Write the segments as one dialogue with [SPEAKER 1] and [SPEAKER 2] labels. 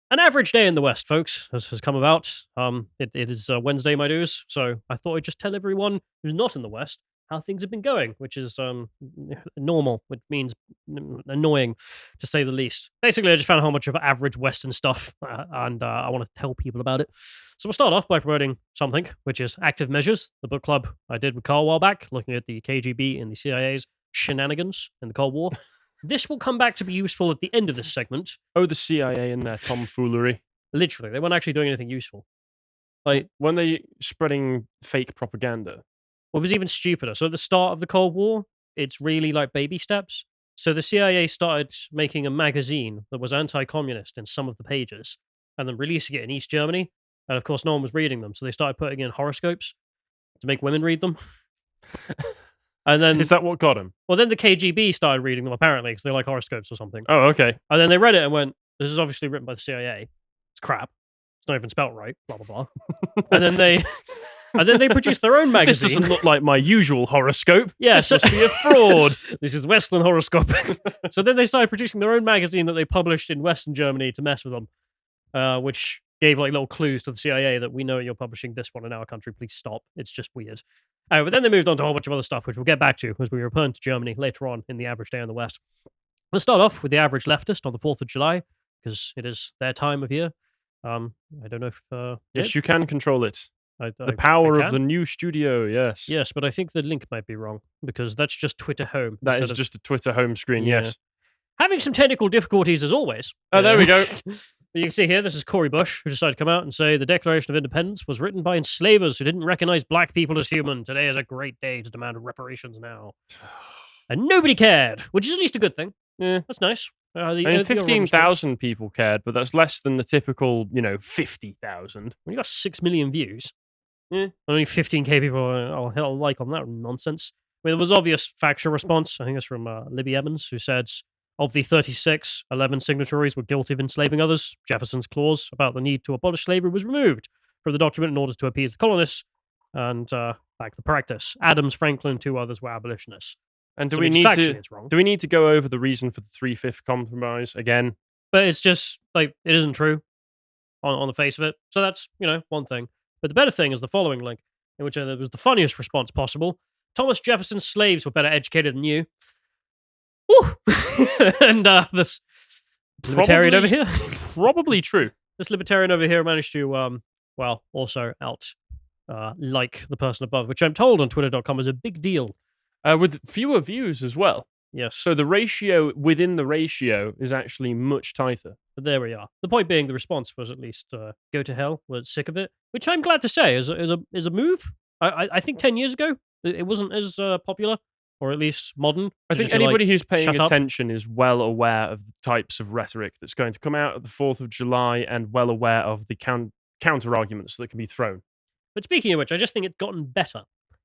[SPEAKER 1] An average day in the West, folks, has come about. It is Wednesday, my dues, so I thought I'd just tell everyone who's not in the West how things have been going, which is normal, which means annoying, to say the least. Basically, I just found a whole bunch of average Western stuff, and I want to tell people about it. So we'll start off by promoting something, which is Active Measures, the book club I did with Carl a while back, looking at the KGB and the CIA's shenanigans in the Cold War. This will come back to be useful at the end of this segment.
[SPEAKER 2] Oh, the CIA and their tomfoolery.
[SPEAKER 1] Literally, they weren't actually doing anything useful. Like,
[SPEAKER 2] When they spreading fake propaganda.
[SPEAKER 1] what was even stupider? So at the start of the Cold War, it's really like baby steps. So the CIA started making a magazine that was anti-communist in some of the pages, and then releasing it in East Germany. And of course, no one was reading them, so they started putting in horoscopes to make women read them. And then,
[SPEAKER 2] Is that what got him?
[SPEAKER 1] well, then the KGB started reading them apparently because they like horoscopes or something.
[SPEAKER 2] Oh, okay.
[SPEAKER 1] And then they read it and went, "This is obviously written by the CIA. It's crap. It's not even spelt right. Blah blah blah." And then they produced their own
[SPEAKER 2] This
[SPEAKER 1] magazine.
[SPEAKER 2] doesn't look like my usual horoscope.
[SPEAKER 1] Yeah,
[SPEAKER 2] This must be a fraud.
[SPEAKER 1] This is Western horoscope. So then they started producing their own magazine that they published in Western Germany to mess with them, which gave like little clues to the CIA that we know you're publishing this one in our country. Please stop. It's just weird. But then they moved on to a whole bunch of other stuff, which we'll get back to as we return to Germany later on in the average day in the West. Let's start off with the average leftist on the 4th of July, because it is their time of year. I don't know if...
[SPEAKER 2] Yes, you can control it.
[SPEAKER 1] I
[SPEAKER 2] The power
[SPEAKER 1] I
[SPEAKER 2] of the new studio, yes.
[SPEAKER 1] Yes, but I think the link might be wrong, because that's just Twitter home.
[SPEAKER 2] That
[SPEAKER 1] instead
[SPEAKER 2] is
[SPEAKER 1] of-
[SPEAKER 2] just a Twitter home screen,
[SPEAKER 1] Yeah.
[SPEAKER 2] yes.
[SPEAKER 1] Having some technical difficulties as always.
[SPEAKER 2] Oh, there we go.
[SPEAKER 1] You can see here, this is Cory Bush, who decided to come out and say the Declaration of Independence was written by enslavers who didn't recognize black people as human. Today is a great day to demand reparations now. And nobody cared, which is at least a good thing.
[SPEAKER 2] Yeah.
[SPEAKER 1] That's nice.
[SPEAKER 2] I mean, 15,000 people cared, but that's less than the typical, 50,000.
[SPEAKER 1] When you got 6 million views,
[SPEAKER 2] Yeah.
[SPEAKER 1] only 15k people are like on that nonsense. I mean, there was obvious factual response. I think it's from Libby Evans, who said, of the 36, 11 signatories were guilty of enslaving others. Jefferson's clause about the need to abolish slavery was removed from the document in order to appease the colonists and back the practice. Adams, Franklin, 2 others were abolitionists.
[SPEAKER 2] And do
[SPEAKER 1] So
[SPEAKER 2] we
[SPEAKER 1] it means
[SPEAKER 2] need
[SPEAKER 1] factually
[SPEAKER 2] to
[SPEAKER 1] it's wrong.
[SPEAKER 2] do we need to go over the reason for the 3/5 compromise again?
[SPEAKER 1] But it's just like it isn't true on the face of it. So that's one thing. But the better thing is the following link, in which there was the funniest response possible. Thomas Jefferson's slaves were better educated than you. Woo! And this libertarian over here,
[SPEAKER 2] Probably true.
[SPEAKER 1] this libertarian over here managed to also out like the person above, which I'm told on Twitter.com is a big deal.
[SPEAKER 2] With fewer views as well.
[SPEAKER 1] Yes.
[SPEAKER 2] So the ratio within the ratio is actually much tighter.
[SPEAKER 1] But there we are. The point being, the response was at least go to hell. We're sick of it, which I'm glad to say is a move. I think 10 years ago it wasn't as popular, or at least modern.
[SPEAKER 2] I
[SPEAKER 1] to
[SPEAKER 2] think
[SPEAKER 1] just be like,
[SPEAKER 2] anybody who's paying
[SPEAKER 1] "Shut up."
[SPEAKER 2] attention is well aware of the types of rhetoric that's going to come out at the 4th of July and well aware of the counter arguments that can be thrown.
[SPEAKER 1] But speaking of which, I just think it's gotten better.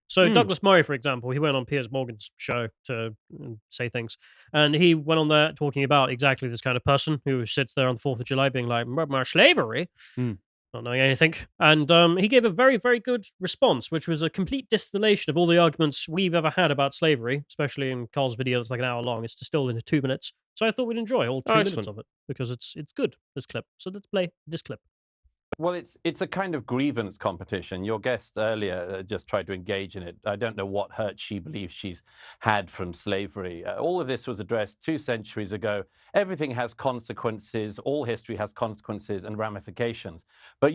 [SPEAKER 1] So Douglas Murray, for example, he went on Piers Morgan's show to say things, and he went on there talking about exactly this kind of person who sits there on the 4th of July being like, "More slavery," not knowing anything. And he gave a very, very good response, which was a complete distillation of all the arguments we've ever had about slavery, especially in Carl's video that's like an hour long. It's distilled into 2 minutes. So I thought we'd enjoy all 2 minutes
[SPEAKER 2] Excellent.
[SPEAKER 1] of it, because it's good, this clip. So let's play this clip.
[SPEAKER 3] Well, it's a kind of grievance competition. Your guest earlier just tried to engage in it. I don't know what hurt she believes she's had from slavery. All of this was addressed 2 centuries ago. Everything has consequences. All history has consequences and ramifications. But,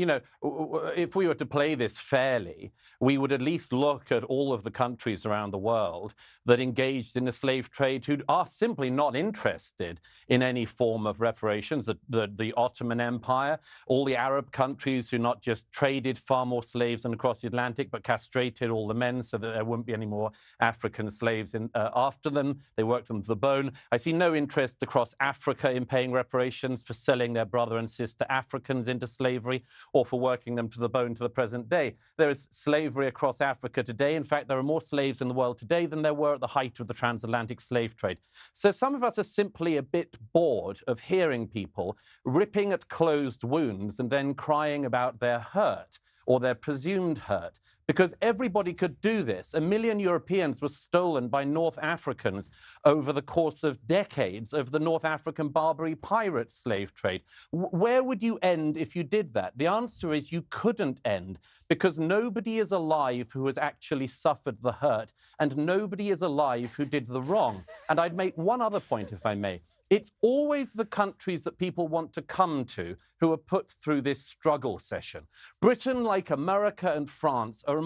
[SPEAKER 3] if we were to play this fairly, we would at least look at all of the countries around the world that engaged in the slave trade who are simply not interested in any form of reparations. The Ottoman Empire, all the Arab countries who not just traded far more slaves than across the Atlantic, but castrated all the men so that there wouldn't be any more African slaves after them. They worked them to the bone. I see no interest across Africa in paying reparations for selling their brother and sister Africans into slavery or for working them to the bone to the present day. There is slavery across Africa today. In fact, there are more slaves in the world today than there were at the height of the transatlantic slave trade. So some of us are simply a bit bored of hearing people ripping at closed wounds and then crying about their hurt or their presumed hurt. because everybody could do this. 1 million Europeans were stolen by North Africans over the course of decades of the North African Barbary pirate slave trade. Where would you end if you did that? The answer is you couldn't end, because nobody is alive who has actually suffered the hurt, and nobody is alive who did the wrong. And I'd make one other point, if I may. It's always the countries that people want to come to who are put through this struggle session. Britain, like America and France, are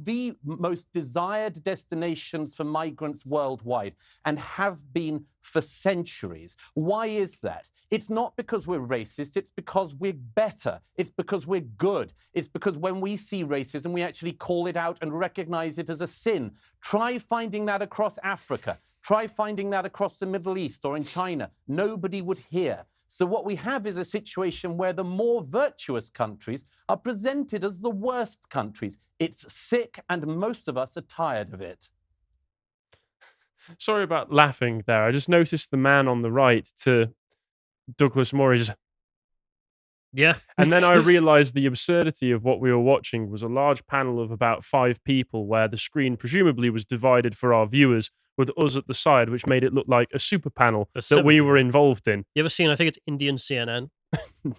[SPEAKER 3] the most desired destinations for migrants worldwide, and have been for centuries. Why is that? It's not because we're racist, it's because we're better. It's because we're good. It's because when we see racism, we actually call it out and recognize it as a sin. Try finding that across Africa. Try finding that across the Middle East or in China. Nobody would hear. So what we have is a situation where the more virtuous countries are presented as the worst countries. It's sick, and most of us are tired of it.
[SPEAKER 2] Sorry about laughing there. I just noticed the man on the right to Douglas Murray's.
[SPEAKER 1] Yeah.
[SPEAKER 2] And then I realized the absurdity of what we were watching was a large panel of about 5 people, where the screen presumably was divided for our viewers, with us at the side, which made it look like a super panel that we were involved in.
[SPEAKER 1] You ever seen, I think it's Indian CNN,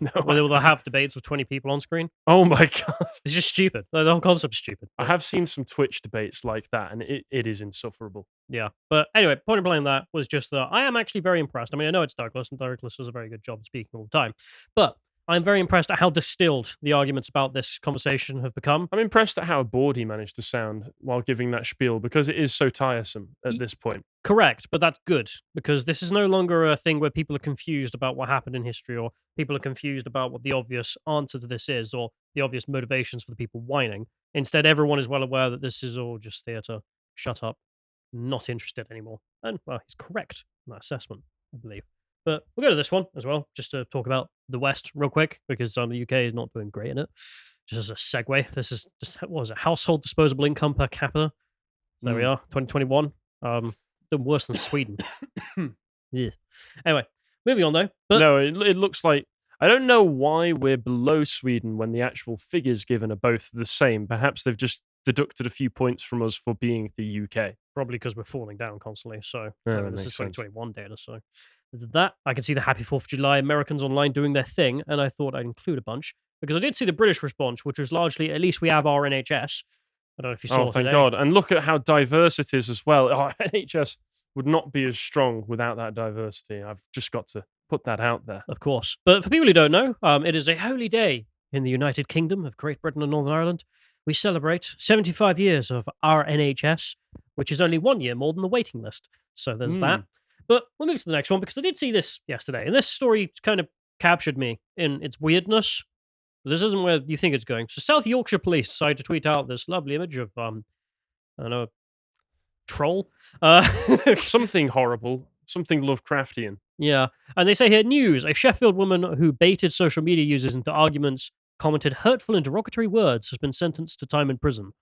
[SPEAKER 2] No.
[SPEAKER 1] where they'll have debates with 20 people on screen?
[SPEAKER 2] Oh my God.
[SPEAKER 1] It's just stupid. The whole concept's stupid.
[SPEAKER 2] I have seen some Twitch debates like that, and it is insufferable.
[SPEAKER 1] Yeah. But anyway, point of playing that was just that I am actually very impressed. I mean, I know it's Douglas, and Douglas does a very good job speaking all the time, but I'm very impressed at how distilled the arguments about this conversation have become.
[SPEAKER 2] I'm impressed at how bored he managed to sound while giving that spiel, because it is so tiresome at this point.
[SPEAKER 1] Correct, but that's good, because this is no longer a thing where people are confused about what happened in history, or people are confused about what the obvious answer to this is, or the obvious motivations for the people whining. Instead, everyone is well aware that this is all just theatre. Shut up. Not interested anymore. And, well, he's correct in that assessment, I believe. But we'll go to this one as well, just to talk about the West real quick, because the UK is not doing great in it. Just as a segue, this is just, what was it, household disposable income per capita. There we are, 2021. Doing worse than Sweden. Yeah. Anyway, moving on though. But
[SPEAKER 2] no, it looks like, I don't know why we're below Sweden when the actual figures given are both the same. Perhaps they've just deducted a few points from us for being the UK.
[SPEAKER 1] Probably because we're falling down constantly. So this is
[SPEAKER 2] sense.
[SPEAKER 1] 2021 data. So that I can see the Happy 4th of July Americans online doing their thing, and I thought I'd include a bunch because I did see the British response, which was largely, at least we have our NHS. I don't know if you saw.
[SPEAKER 2] Oh, thank
[SPEAKER 1] today.
[SPEAKER 2] God! And look at how diverse it is as well. Our NHS would not be as strong without that diversity. I've just got to put that out there.
[SPEAKER 1] Of course. But for people who don't know, it is a holy day in the United Kingdom of Great Britain and Northern Ireland. We celebrate 75 years of our NHS, which is only 1 year more than the waiting list. So there's that. But we'll move to the next one, because I did see this yesterday, and this story kind of captured me in its weirdness. This isn't where you think it's going. So South Yorkshire police decided to tweet out this lovely image of, I don't know, a troll?
[SPEAKER 2] Something horrible. Something Lovecraftian.
[SPEAKER 1] Yeah. And they say here, news, a Sheffield woman who baited social media users into arguments, commented hurtful and derogatory words, has been sentenced to time in prison.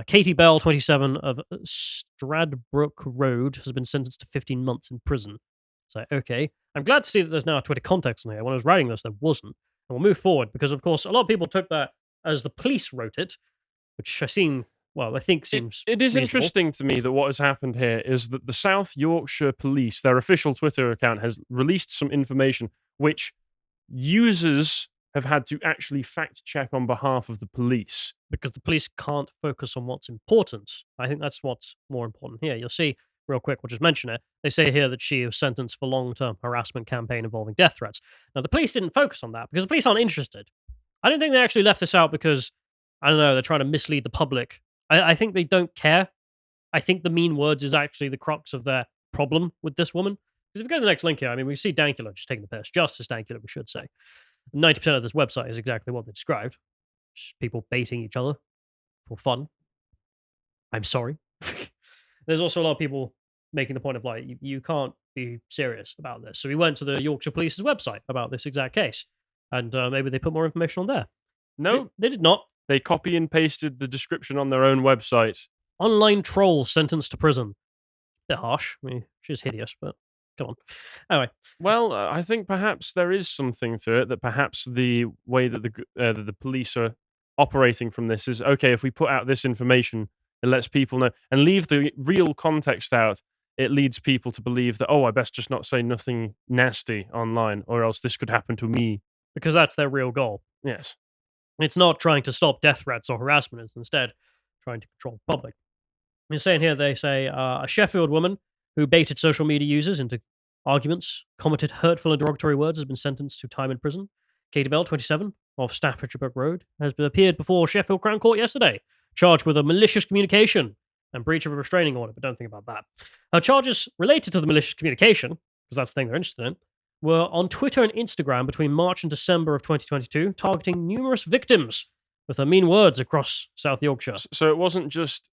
[SPEAKER 1] Katie Bell, 27, of Stradbrook Road, has been sentenced to 15 months in prison. So, okay. I'm glad to see that there's now a Twitter context in here. When I was writing this, there wasn't. And we'll move forward, because, of course, a lot of people took that as the police wrote it, which I think seems
[SPEAKER 2] It is
[SPEAKER 1] reasonable.
[SPEAKER 2] interesting to me that what has happened here is that the South Yorkshire Police, their official Twitter account, has released some information which users have had to actually fact check on behalf of the police.
[SPEAKER 1] Because the police can't focus on what's important. I think that's what's more important here. You'll see, real quick, we'll just mention it. They say here that she was sentenced for long-term harassment campaign involving death threats. Now, the police didn't focus on that because the police aren't interested. I don't think they actually left this out because, I don't know, they're trying to mislead the public. I think they don't care. I think the mean words is actually the crux of their problem with this woman. Because if we go to the next link here, I mean, we see Dankula just taking the piss. Justice Dankula, we should say. 90% of this website is exactly what they described. Just people baiting each other for fun. I'm sorry. There's also a lot of people making the point of, like, you can't be serious about this. So we went to the Yorkshire Police's website about this exact case. And maybe they put more information on there.
[SPEAKER 2] No,
[SPEAKER 1] They did not.
[SPEAKER 2] they copy and pasted the description on their own website.
[SPEAKER 1] Online troll sentenced to prison. Bit harsh. I mean, she's hideous, but come on. Anyway.
[SPEAKER 2] Well, I think perhaps there is something to it, that perhaps the way that the police are operating from this is, okay, if we put out this information, it lets people know, and leave the real context out, it leads people to believe that, oh, I best just not say nothing nasty online, or else this could happen to me.
[SPEAKER 1] because that's their real goal.
[SPEAKER 2] Yes.
[SPEAKER 1] It's not trying to stop death threats or harassment, it's instead trying to control the public. You're saying here, they say a Sheffield woman who baited social media users into arguments, commented hurtful and derogatory words, has been sentenced to time in prison. Katie Bell, 27, of Staffordshire Brook Road, has appeared before Sheffield Crown Court yesterday, charged with a malicious communication and breach of a restraining order, but don't think about that. Her charges related to the malicious communication, because that's the thing they're interested in, were on Twitter and Instagram between March and December of 2022, targeting numerous victims with her mean words across South Yorkshire.
[SPEAKER 2] So it wasn't just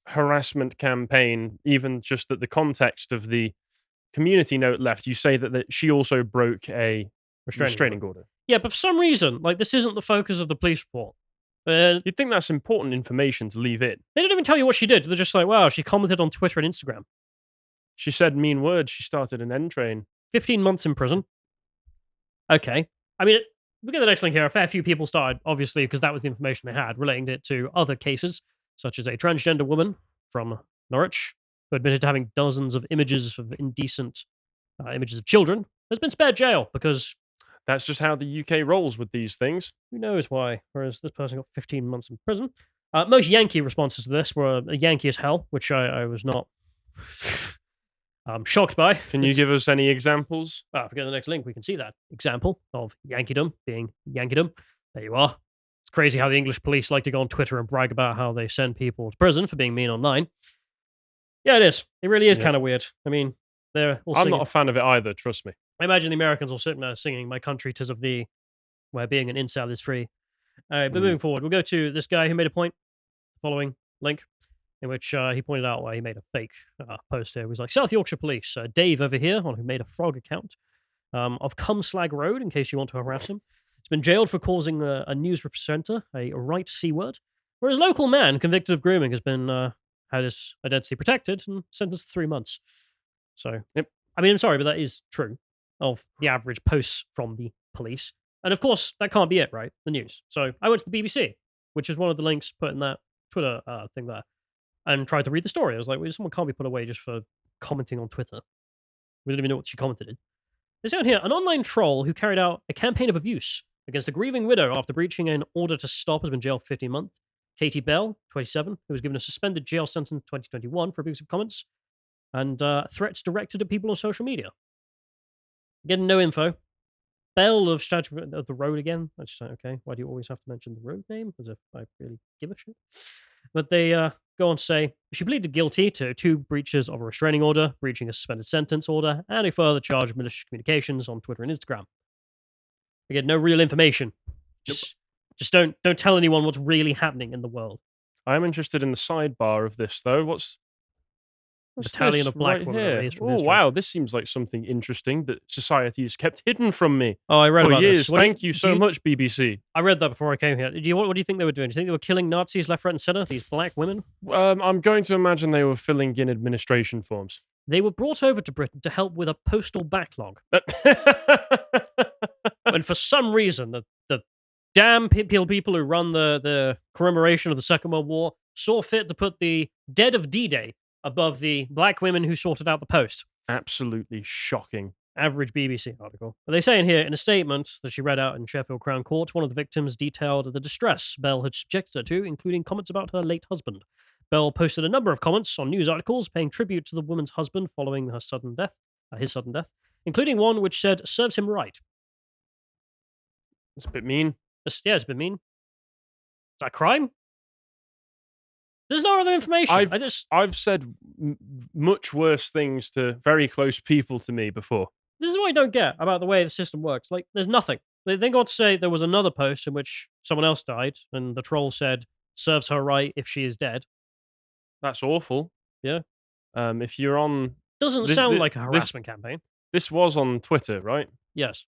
[SPEAKER 2] harassment campaign, even just that the context of the community note left, you say that she also broke a restraining order.
[SPEAKER 1] Yeah, but for some reason, like, this isn't the focus of the police report.
[SPEAKER 2] You'd think that's important information to leave in.
[SPEAKER 1] They don't even tell you what she did. They're just like, wow, she commented on Twitter and Instagram.
[SPEAKER 2] She said mean words. She started an N train.
[SPEAKER 1] 15 months in prison. Okay. I mean, we get the next link here. A fair few people started, obviously, because that was the information they had, relating it to other cases, such as a transgender woman from Norwich who admitted to having dozens of images of indecent images of children, has been spared jail because
[SPEAKER 2] That's just how the UK rolls with these things.
[SPEAKER 1] who knows why. Whereas this person got 15 months in prison. Most Yankee responses to this were a Yankee as hell, which I was not shocked by.
[SPEAKER 2] Can you give us any examples?
[SPEAKER 1] If we go to the next link, we can see that example of Yankeedom being Yankeedom. There you are. It's crazy how the English police like to go on Twitter and brag about how they send people to prison for being mean online. Yeah, it is. It really is kind of weird. I mean, they're all
[SPEAKER 2] I'm
[SPEAKER 1] singing.
[SPEAKER 2] not a fan of it either, trust me.
[SPEAKER 1] I imagine the Americans all sitting there singing "My Country 'Tis of Thee," where being an incel is free. All right, but moving forward, we'll go to this guy who made a point, following link, in which he pointed out why he made a fake post here. He was like, South Yorkshire Police, Dave over here, on who made a frog account of Cumslag Road, in case you want to harass him. He's been jailed for causing a news presenter a right C word, whereas local man convicted of grooming has been had his identity protected and sentenced to 3 months. So,
[SPEAKER 2] Yep.
[SPEAKER 1] I mean, I'm sorry, but that is true of the average posts from the police. And of course, that can't be it, right? The news. So I went to the BBC, which is one of the links put in that Twitter thing there, and tried to read the story. I was like, well, someone can't be put away just for commenting on Twitter. We didn't even know what she commented in. They say on here, an online troll who carried out a campaign of abuse against a grieving widow after breaching an order to stop has been jailed for 15 months. Katie Bell, 27, who was given a suspended jail sentence in 2021 for abusive comments and threats directed at people on social media. Getting no info. Bell of the Road again. I just like, okay, why do you always have to mention the road name? As if I really give a shit. But they go on to say she pleaded guilty to 2 breaches of a restraining order, breaching a suspended sentence order, and a further charge of malicious communications on Twitter and Instagram. They get no real information. Just don't tell anyone what's really happening in the world.
[SPEAKER 2] I'm interested in the sidebar of this, though. What's
[SPEAKER 1] Battalion
[SPEAKER 2] this
[SPEAKER 1] of Black
[SPEAKER 2] right
[SPEAKER 1] Women
[SPEAKER 2] here?
[SPEAKER 1] erased from
[SPEAKER 2] Oh,
[SPEAKER 1] history.
[SPEAKER 2] wow. This seems like something interesting that society has kept hidden from me
[SPEAKER 1] Oh, I read
[SPEAKER 2] for
[SPEAKER 1] about
[SPEAKER 2] years.
[SPEAKER 1] this. What
[SPEAKER 2] Thank you so much, BBC.
[SPEAKER 1] I read that before I came here. What do you think they were doing? Do you think they were killing Nazis left, right, and center? These black women?
[SPEAKER 2] I'm going to imagine they were filling in administration forms.
[SPEAKER 1] They were brought over to Britain to help with a postal backlog. And for some reason, the damn people who run the commemoration of the Second World War saw fit to put the dead of D-Day above the black women who sorted out the post.
[SPEAKER 2] Absolutely shocking.
[SPEAKER 1] Average BBC article. But they say in here, in a statement that she read out in Sheffield Crown Court, one of the victims detailed the distress Bell had subjected her to, including comments about her late husband. Bell posted a number of comments on news articles paying tribute to the woman's husband following his sudden death, including one which said, serves him right.
[SPEAKER 2] It's a bit mean.
[SPEAKER 1] It's a bit mean. Is that a crime? There's no other information.
[SPEAKER 2] I've said much worse things to very close people to me before.
[SPEAKER 1] This is what I don't get about the way the system works. Like, there's nothing. They got to say there was another post in which someone else died, and the troll said, serves her right if she is dead.
[SPEAKER 2] That's awful.
[SPEAKER 1] Yeah.
[SPEAKER 2] If you're on...
[SPEAKER 1] Doesn't sound like a harassment campaign.
[SPEAKER 2] This was on Twitter, right?
[SPEAKER 1] Yes.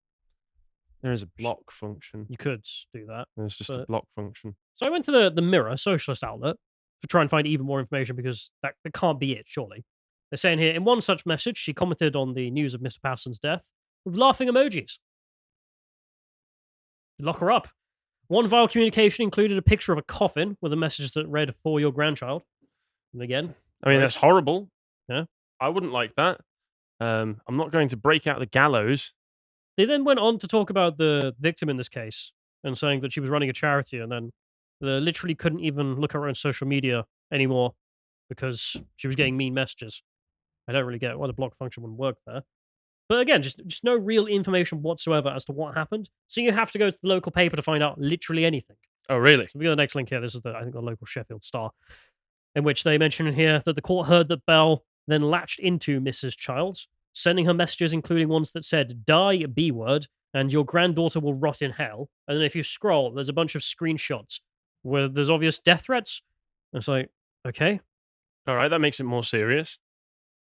[SPEAKER 2] There is a block function.
[SPEAKER 1] You could do that.
[SPEAKER 2] There's just a block function.
[SPEAKER 1] So I went to the Mirror, socialist outlet, to try and find even more information because that can't be it, surely. They're saying here, in one such message, she commented on the news of Mr. Patterson's death with laughing emojis. Lock her up. One vile communication included a picture of a coffin with a message that read, "For your grandchild." And again,
[SPEAKER 2] I mean,
[SPEAKER 1] gross.
[SPEAKER 2] that's horrible.
[SPEAKER 1] Yeah.
[SPEAKER 2] I wouldn't like that. I'm not going to break out the gallows.
[SPEAKER 1] They then went on to talk about the victim in this case and saying that she was running a charity and then literally couldn't even look at her own social media anymore because she was getting mean messages. I don't really get why the block function wouldn't work there. But again, just no real information whatsoever as to what happened. So you have to go to the local paper to find out literally anything.
[SPEAKER 2] Oh, really?
[SPEAKER 1] So we got the next link here. This is I think the local Sheffield Star, in which they mention in here that the court heard that Bell then latched into Mrs. Childs, sending her messages, including ones that said, "Die, B word, and your granddaughter will rot in hell." And then if you scroll, there's a bunch of screenshots where there's obvious death threats. And it's like, okay,
[SPEAKER 2] All right, that makes it more serious.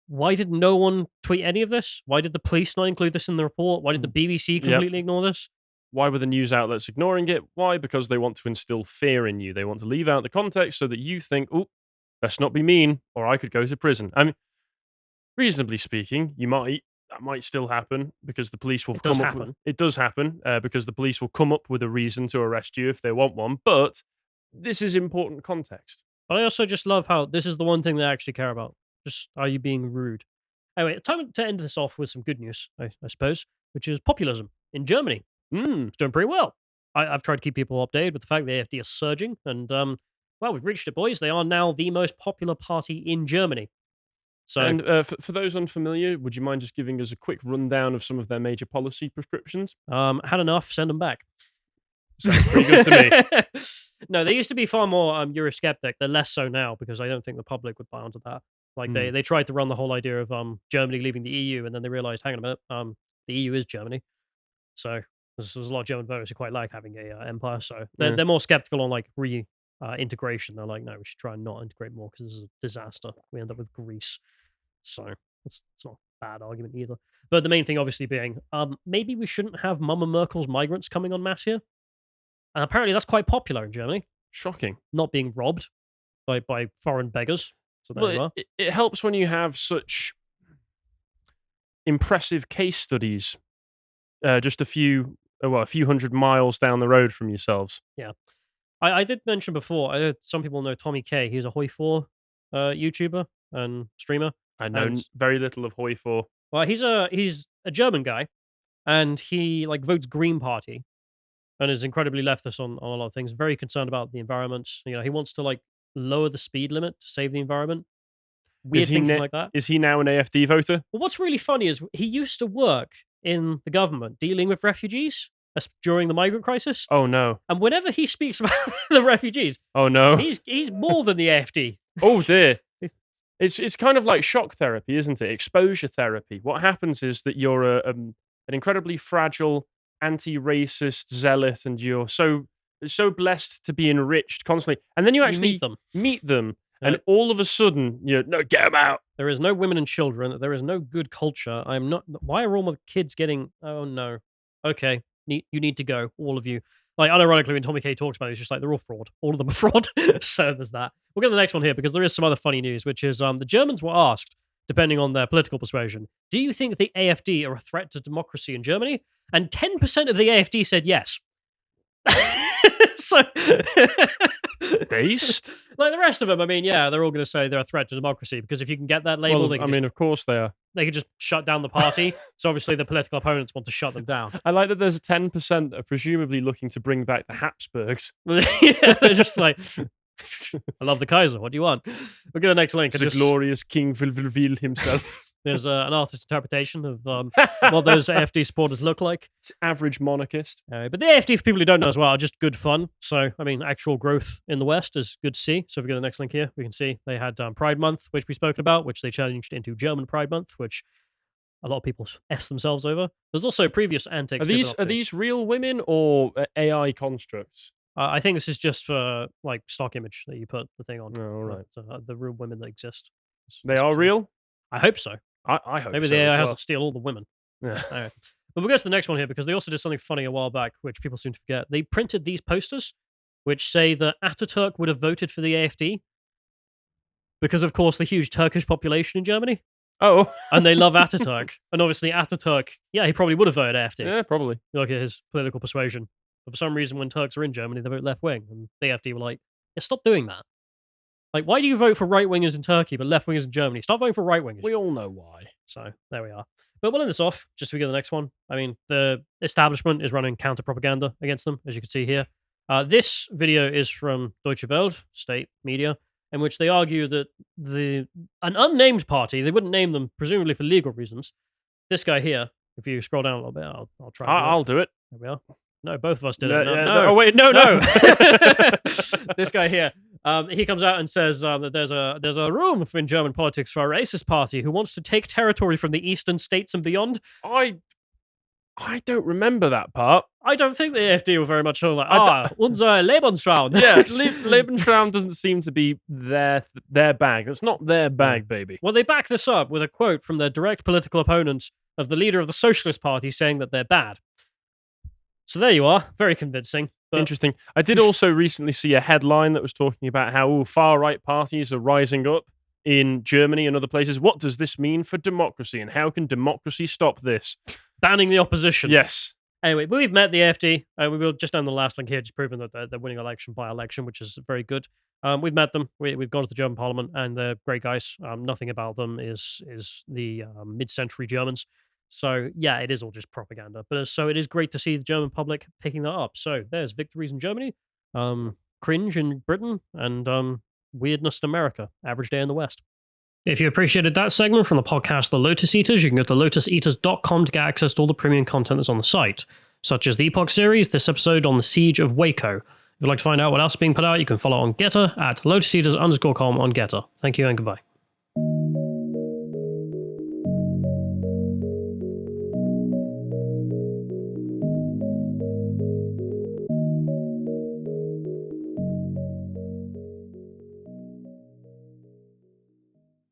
[SPEAKER 1] why did no one tweet any of this? Why did the police not include this in the report? Why did the BBC completely ignore this?
[SPEAKER 2] Why were the news outlets ignoring it? Why? Because they want to instill fear in you. They want to leave out the context so that you think, oh, best not be mean, or I could go to prison. I mean, reasonably speaking, that might still happen because the police will
[SPEAKER 1] It does
[SPEAKER 2] come up.
[SPEAKER 1] happen.
[SPEAKER 2] It does happen because the police will come up with a reason to arrest you if they want one. But this is important context.
[SPEAKER 1] But I also just love how this is the one thing they actually care about. Just, are you being rude? Anyway, time to end this off with some good news, I suppose, which is populism in Germany. It's doing pretty well. I've tried to keep people updated with the fact the AfD is surging, and well, we've reached it, boys. They are now the most popular party in Germany. So,
[SPEAKER 2] And for those unfamiliar, would you mind just giving us a quick rundown of some of their major policy prescriptions?
[SPEAKER 1] had enough, send them back.
[SPEAKER 2] Sounds pretty good to me.
[SPEAKER 1] No, they used to be far more Eurosceptic. They're less so now because I don't think the public would buy onto that. Like they tried to run the whole idea of Germany leaving the EU, and then they realized, hang on a minute, the EU is Germany. So there's a lot of German voters who quite like having a empire. So they're more skeptical on like integration. They're like, no, we should try and not integrate more because this is a disaster. We end up with Greece. So it's not a bad argument either. But the main thing obviously being, maybe we shouldn't have Mama Merkel's migrants coming en masse here. And apparently that's quite popular in Germany,
[SPEAKER 2] Shocking.
[SPEAKER 1] not being robbed by foreign beggars. So there you
[SPEAKER 2] Well,
[SPEAKER 1] are.
[SPEAKER 2] it helps when you have such impressive case studies just a few hundred miles down the road from yourselves.
[SPEAKER 1] Yeah. I did mention before, I know some people know Tommy K. He's a Hoi 4 YouTuber and streamer.
[SPEAKER 2] I know
[SPEAKER 1] And-
[SPEAKER 2] very little of Hoi 4.
[SPEAKER 1] Well, he's a German guy, and he like votes Green Party, and is incredibly leftist on a lot of things. Very concerned about the environment. You know, he wants to like lower the speed limit to save the environment. Weird thinking like that.
[SPEAKER 2] Is he now an AfD voter?
[SPEAKER 1] Well, what's really funny is he used to work in the government dealing with refugees during the migrant crisis.
[SPEAKER 2] Oh no.
[SPEAKER 1] And whenever he speaks about the refugees,
[SPEAKER 2] Oh no.
[SPEAKER 1] he's more than the AfD.
[SPEAKER 2] Oh dear. It's kind of like shock therapy, isn't it? Exposure therapy. What happens is that you're an incredibly fragile, anti-racist zealot, and you're so blessed to be enriched constantly, and then you actually
[SPEAKER 1] meet them.
[SPEAKER 2] and all of a sudden you're no, get them out.
[SPEAKER 1] There is no women and children. There is no good culture. I'm not. Why are all my kids getting? Oh no. Okay, you need to go, all of you. Like, unironically, when Tommy K talks about it, he's just like, they're all fraud. All of them are fraud. So there's that. We'll get to the next one here because there is some other funny news, which is the Germans were asked, depending on their political persuasion, do you think the AfD are a threat to democracy in Germany? And 10% of the AfD said yes. So,
[SPEAKER 2] Based?
[SPEAKER 1] like the rest of them, I mean, yeah, they're all going to say they're a threat to democracy because if you can get that label,
[SPEAKER 2] Well, I mean, of course they are.
[SPEAKER 1] they could just shut down the party. So obviously the political opponents want to shut them down.
[SPEAKER 2] I like that there's 10% that are presumably looking to bring back the Habsburgs.
[SPEAKER 1] Yeah, they're just like, I love the Kaiser. What do you want? We'll get the next link.
[SPEAKER 2] The glorious King will reveal himself.
[SPEAKER 1] There's an artist's interpretation of what those AfD supporters look like.
[SPEAKER 2] It's average monarchist.
[SPEAKER 1] But the AfD, for people who don't know as well, are just good fun. So, I mean, actual growth in the West is good to see. So if we go to the next link here, we can see they had Pride Month, which we spoke about, which they changed into German Pride Month, which a lot of people S themselves over. There's also previous antics.
[SPEAKER 2] Are these real women or AI constructs?
[SPEAKER 1] I think this is just for like stock image that you put the thing on.
[SPEAKER 2] Oh, all right.
[SPEAKER 1] The real women that exist.
[SPEAKER 2] They are real?
[SPEAKER 1] I hope so.
[SPEAKER 2] I hope
[SPEAKER 1] Maybe
[SPEAKER 2] so
[SPEAKER 1] the AI
[SPEAKER 2] as
[SPEAKER 1] has
[SPEAKER 2] well.
[SPEAKER 1] to steal all the women.
[SPEAKER 2] Yeah.
[SPEAKER 1] All right. But we'll go to the next one here because they also did something funny a while back, which people seem to forget. They printed these posters, which say that Ataturk would have voted for the AfD because, of course, the huge Turkish population in Germany.
[SPEAKER 2] Oh.
[SPEAKER 1] And they love Ataturk. And obviously, Ataturk, yeah, he probably would have voted AfD.
[SPEAKER 2] Yeah, probably.
[SPEAKER 1] Look at his political persuasion. But for some reason, when Turks are in Germany, they vote left wing, and the AfD were like, yeah, stop doing that. Like, why do you vote for right wingers in Turkey but left wingers in Germany? Stop voting for right wingers.
[SPEAKER 2] We all know why.
[SPEAKER 1] So there we are. But we'll end this off just so we get the next one. I mean, the establishment is running counter propaganda against them, as you can see here. This video is from Deutsche Welt, state media, in which they argue that an unnamed party, they wouldn't name them presumably for legal reasons. This guy here, if you scroll down a little bit, I'll try.
[SPEAKER 2] I'll do it.
[SPEAKER 1] There we are. No, both of us did
[SPEAKER 2] No,
[SPEAKER 1] it. No,
[SPEAKER 2] yeah,
[SPEAKER 1] no.
[SPEAKER 2] Oh wait, no.
[SPEAKER 1] This guy here, he comes out and says that there's a room in German politics for a racist party who wants to take territory from the eastern states and beyond.
[SPEAKER 2] I don't remember that part.
[SPEAKER 1] I don't think the AfD were very much all like, unser Lebensraum.
[SPEAKER 2] Yeah, Lebensraum doesn't seem to be their bag. That's not their bag, baby.
[SPEAKER 1] Well, they back this up with a quote from their direct political opponent of the leader of the Socialist Party saying that they're bad. So there you are. Very convincing. But
[SPEAKER 2] Interesting. I did also recently see a headline that was talking about how far-right parties are rising up in Germany and other places. What does this mean for democracy, and how can democracy stop this?
[SPEAKER 1] Banning the opposition.
[SPEAKER 2] Yes.
[SPEAKER 1] Anyway, we've met the AfD. We will just on the last link here, just proving that they're winning election by election, which is very good. We've met them. We've gone to the German parliament, and they're great guys. Nothing about them is the mid-century Germans. So yeah, it is all just propaganda. But so it is great to see the German public picking that up. So there's victories in Germany, cringe in Britain, and weirdness in America. Average day in the West. If you appreciated that segment from the podcast The Lotus Eaters, you can go to lotuseaters.com to get access to all the premium content that's on the site, such as the Epoch series, this episode on the Siege of Waco. If you'd like to find out what else is being put out, you can follow on Getter at lotuseaters_com on Getter. Thank you and goodbye.